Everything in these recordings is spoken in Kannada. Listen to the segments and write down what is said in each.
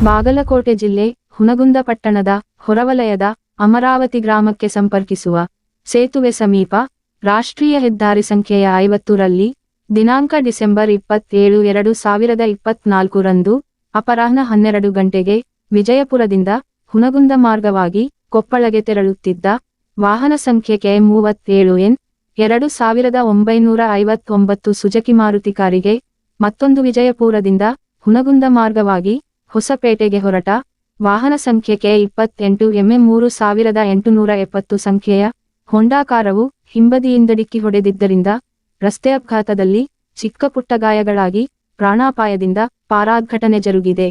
ಬಾಗಲಕೋಟೆ ಜಿಲ್ಲೆ ಹುನಗುಂದ ಪಟ್ಟಣದ ಹೊರವಲಯದ ಅಮರಾವತಿ ಗ್ರಾಮಕ್ಕೆ ಸಂಪರ್ಕಿಸುವ ಸೇತುವೆ ಸಮೀಪ ರಾಷ್ಟ್ರೀಯ ಹೆದ್ದಾರಿ ಸಂಖ್ಯೆಯ 50ರಲ್ಲಿ ದಿನಾಂಕ ಡಿಸೆಂಬರ್ 27, 2024 ರಂದು ಅಪರಾಹ್ನ 12 ಗಂಟೆಗೆ ವಿಜಯಪುರದಿಂದ ಹುನಗುಂದ ಮಾರ್ಗವಾಗಿ ಕೊಪ್ಪಳಗೆ ತೆರಳುತ್ತಿದ್ದ ವಾಹನ ಸಂಖ್ಯೆ KM37N 2959 ಸುಜುಕಿ ಮಾರುತಿ ಕಾರಿಗೆ ಮತ್ತೊಂದು ವಿಜಯಪುರದಿಂದ ಹುನಗುಂದ ಮಾರ್ಗವಾಗಿ ಹೊಸಪೇಟೆಗೆ ಹೊರಟ ವಾಹನ ಸಂಖ್ಯೆ K28MM 3870 ಸಂಖ್ಯೆಯ ಹೊಂಡಾ ಕಾರವು ಹಿಂಬದಿಯಿಂದ ಡಿಕ್ಕಿ ಹೊಡೆದಿದ್ದರಿಂದ ರಸ್ತೆ ಅಪಘಾತದಲ್ಲಿ ಚಿಕ್ಕ ಪುಟ್ಟ ಗಾಯಗಳಾಗಿ ಪ್ರಾಣಾಪಾಯದಿಂದ ಪಾರಾದ ಘಟನೆ ಜರುಗಿದೆ.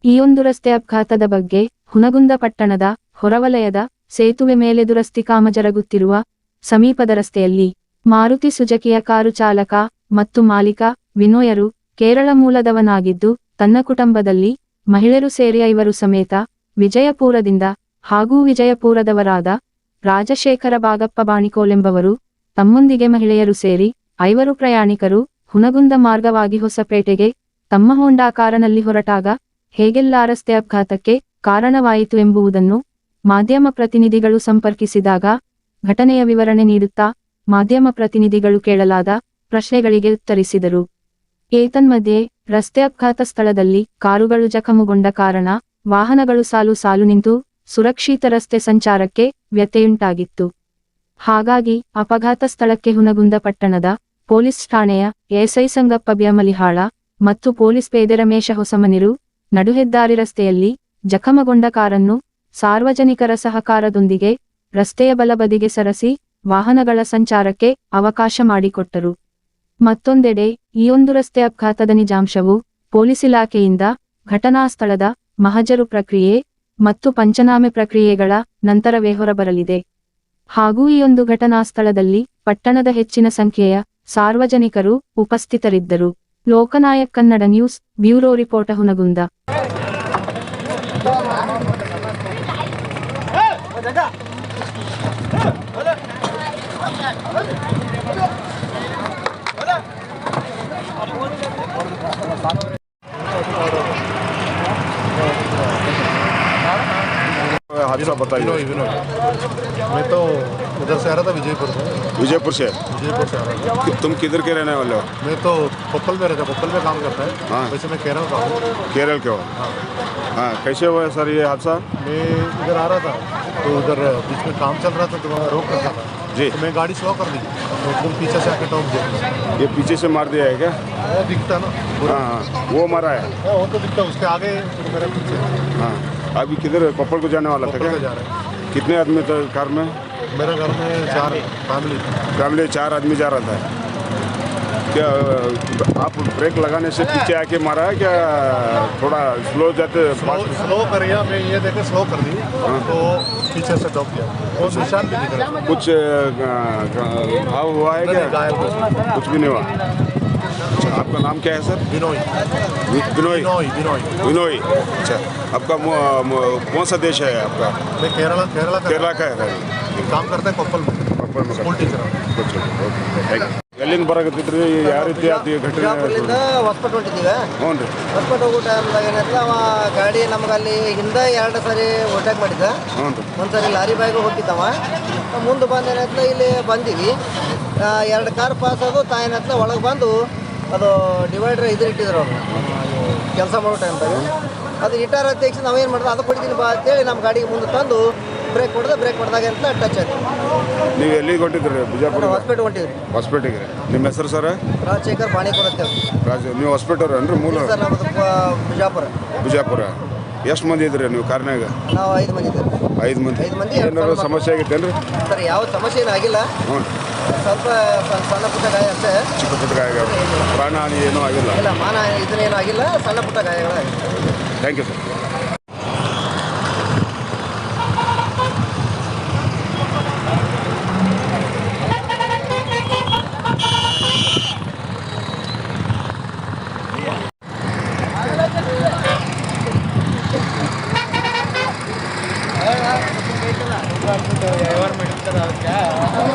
ಈ ಒಂದು ರಸ್ತೆ ಅಪಘಾತದ ಬಗ್ಗೆ ಹುನಗುಂದ ಪಟ್ಟಣದ ಹೊರವಲಯದ ಸೇತುವೆ ಮೇಲೆ ದುರಸ್ತಿ ಕಾಮ ಜರುಗುತ್ತಿರುವ ಸಮೀಪದ ರಸ್ತೆಯಲ್ಲಿ ಮಾರುತಿ ಸುಜುಕಿಯ ಕಾರು ಚಾಲಕ ಮತ್ತು ಮಾಲೀಕ ವಿನೋಯರು ಕೇರಳ ಮೂಲದವನಾಗಿದ್ದು ತನ್ನ ಕುಟುಂಬದಲ್ಲಿ ಮಹಿಳೆಯರು ಸೇರಿ 5 ಸಮೇತ ವಿಜಯಪುರದಿಂದ ಹಾಗೂ ವಿಜಯಪುರದವರಾದ ರಾಜಶೇಖರ ಬಾಗಪ್ಪ ಬಾಣಿಕೋಲೆಂಬವರು ತಮ್ಮೊಂದಿಗೆ ಮಹಿಳೆಯರು ಸೇರಿ 5 ಪ್ರಯಾಣಿಕರು ಹುನಗುಂದ ಮಾರ್ಗವಾಗಿ ಹೊಸಪೇಟೆಗೆ ತಮ್ಮ ಹೋಂಡಾ ಕಾರಿನಲ್ಲಿ ಹೊರಟಾಗ ಹೇಗೆಲ್ಲ ರಸ್ತೆ ಅಪಘಾತಕ್ಕೆ ಕಾರಣವಾಯಿತು ಎಂಬುದನ್ನು ಮಾಧ್ಯಮ ಪ್ರತಿನಿಧಿಗಳು ಸಂಪರ್ಕಿಸಿದಾಗ ಘಟನೆಯ ವಿವರಣೆ ನೀಡುತ್ತಾ ಮಾಧ್ಯಮ ಪ್ರತಿನಿಧಿಗಳು ಕೇಳಲಾದ ಪ್ರಶ್ನೆಗಳಿಗೆ ಉತ್ತರಿಸಿದರು. ಏತನ್ಮಧ್ಯೆ ರಸ್ತೆ ಅಪಘಾತ ಸ್ಥಳದಲ್ಲಿ ಕಾರುಗಳು ಜಖಮುಗೊಂಡ ಕಾರಣ ವಾಹನಗಳು ಸಾಲು ನಿಂತು ಸುರಕ್ಷಿತ ರಸ್ತೆ ಸಂಚಾರಕ್ಕೆ ವ್ಯತ್ಯಯುಂಟಾಗಿತ್ತು. ಹಾಗಾಗಿ ಅಪಘಾತ ಸ್ಥಳಕ್ಕೆ ಹುನಗುಂದ ಪಟ್ಟಣದ ಪೊಲೀಸ್ ಠಾಣೆಯ ಎಸ್ಐ ಸಂಗಪ್ಪ ಬ್ಯಾಮಲಿಹಾಳ ಮತ್ತು ಪೊಲೀಸ್ ಪೇದೆ ರಮೇಶ ಹೊಸಮನಿರು ನಡುಹೆದ್ದಾರಿ ರಸ್ತೆಯಲ್ಲಿ ಜಖಮಗೊಂಡ ಕಾರನ್ನು ಸಾರ್ವಜನಿಕರ ಸಹಕಾರದೊಂದಿಗೆ ರಸ್ತೆಯ ಬಲಬದಿಗೆ ಸರಿಸಿ ವಾಹನಗಳ ಸಂಚಾರಕ್ಕೆ ಅವಕಾಶ ಮಾಡಿಕೊಟ್ಟರು. ಮತ್ತೊಂದೆಡೆ ಈ ಒಂದು ರಸ್ತೆ ಅಪಘಾತದ ನಿಜಾಂಶವು ಪೊಲೀಸ್ ಇಲಾಖೆಯಿಂದ ಘಟನಾ ಸ್ಥಳದ ಮಹಜರು ಪ್ರಕ್ರಿಯೆ ಮತ್ತು ಪಂಚನಾಮೆ ಪ್ರಕ್ರಿಯೆಗಳ ನಂತರವೇ ಹೊರಬರಲಿದೆ. ಹಾಗೂ ಈ ಒಂದು ಘಟನಾ ಸ್ಥಳದಲ್ಲಿ ಪಟ್ಟಣದ ಹೆಚ್ಚಿನ ಸಂಖ್ಯೆಯ ಸಾರ್ವಜನಿಕರು ಉಪಸ್ಥಿತರಿದ್ದರು. Loknayak Kannada news bureau report Hungund. हादसा बताइए। विनोद मैं तो उधर से आ रहा था विजयपुर से। विजयपुर से आ रहा था। तुम किधर के रहने वाले हो? मैं तो कोप्पल में रहता, कोप्पल में काम करता है। हाँ। वैसे मैं केरल का हूँ। केरल के हो? हाँ। कैसे हुआ सर ये हादसा? मैं इधर आ रहा था तो उधर बीच में काम चल रहा था तो वहाँ रोक रखा था जी। तो मैं गाड़ी स्लो कर दी तो तुम पीछे से आके टोक दिया। ये पीछे से मार दिया है क्या? दिखता ना। हाँ, वो मारा है। वो तो दिखता, उसके आगे मेरे पीछे। हाँ, अभी किधर कोप्पल को जाने वाला था क्या? जा रहे हैं। कितने आदमी थे कार में? मेरे घर में 4 फैमिली 4 आदमी जा रहा था। क्या आप ब्रेक लगाने से पीछे आके मारा है क्या? थोड़ा स्लो जाते? स्लो करिए, मैं ये देखे स्लो कर दी तो पीछे से टोक दिया। वो निशान भी दिख रहा है। कुछ घाव हुआ है क्या? कुछ भी नहीं हुआ। आपका नाम क्या है सर? विनोय। अच्छा, आपका कौन सा देश है आपका? मैं केरला का है। काम करता है कोप्पल में स्कूल टीचर। ಎಲ್ಲಿಂದ ಬರಕತ್ತಿದ್ರಿ? ಯಾವ ರೀತಿ ಆದ ಘಟನೆ? ಬಿಜಾಪುರದಿಂದ ಹೊಸಪೇಟೆ ಹೊಂಟಿದ್ದೀವಿ. ಹ್ಞೂ ರೀ. ಹೊಸಪೇಟೆ ಹೋಗೋ ಟೈಮ್ದಾಗ ಏನಾಯ್ತಲ್ಲ, ಅವ ಗಾಡಿ ನಮ್ಗೆ ಅಲ್ಲಿ ಹಿಂದೆ 2 ಸರಿ ಓಟಾಕ್ ಮಾಡಿದ್ದ. ಹ್ಞೂ ರೀ. ಒಂದು ಸರಿ ಲಾರಿ ಬಾಯಿಗೆ ಹೋಗಿದ್ದವ. ಮುಂದೆ ಬಂದು ಏನಾಯ್ತಲ್ಲ, ಇಲ್ಲಿ ಬಂದೀವಿ. 2 ಕಾರ್ ಪಾಸ್ ಅದು ಏನಾಯ್ತಲ್ಲ ಒಳಗೆ ಬಂದು ಅದು ಡಿವೈಡರ್ ಇಟ್ಟಿದ್ರು ಅವರು ಕೆಲಸ ಮಾಡೋ ಟೈಮ್ದಾಗ. ಅದು ಇಟ್ಟಾರ ತೆಗ್ಸಿ ನಾವೇನು ಮಾಡಿದ್ವಿ, ಅದು ಕೊಡ್ತೀನಿ ಬಾ ಅಂತೇಳಿ ನಮ್ಮ ಗಾಡಿಗೆ ಮುಂದೆ ತಂದು ಬ್ರೇಕ್ ಹೊಡೆದಾಗ ಅಂತ ಟಚ್ ಆಯ್ತು. ನೀವು ಎಲ್ಲಿಗೆ ಹೊಂಟಿದ್ರಿ? ಬಿಜಾಪುರ ಹೊಸಪೇಟೆ ಹೊಂಟಿದ್ರಿ. ಹೊಸಪೇಟೆಗೆ. ನಿಮ್ಮ ಹೆಸರು ಸರ್? ರಾಜಶೇಖರ್ ಬಾಣಿಕೋಲ್ ಅಂತೇಳಿ. ನೀವು ಹೊಸಪೇಟೆ ಅಂದ್ರೆ ಮೂಲ? ಸರ್ ನಮ್ಮದು ಬಿಜಾಪುರ. ಎಷ್ಟು ಮಂದಿ ಇದ್ರಿ ನೀವು ಕಾರ್ನಾಗ? ನಾವು 5 ಮಂದಿ ಇದ್ದೀವಿ. 5 ಮಂದಿ. ಏನಾದ್ರು ಸಮಸ್ಯೆ ಆಗೈತೇನ್ರಿ? ಸರ್ ಯಾವ ಸಮಸ್ಯೆ ಏನಾಗಿಲ್ಲ. ಹ್ಞೂ. ಸ್ವಲ್ಪ ಸಣ್ಣ ಪುಟ್ಟ ಗಾಯ ಅಷ್ಟೇ. ಚಿಕ್ಕ ಪುಟ್ಟ ಗಾಯ, ಪ್ರಾಣ ಹಾನಿ ಏನೂ ಆಗಿಲ್ಲ? ಇಲ್ಲ, ಇದನ್ನೇನು ಆಗಿಲ್ಲ, ಸಣ್ಣ ಪುಟ್ಟ ಗಾಯಗಳಾಗಿಲ್ಲ. Thank you sir. ವ್ಯವಹಾರ ಮಾಡಿರ್ತಾರೆ ಅದಕ್ಕೆ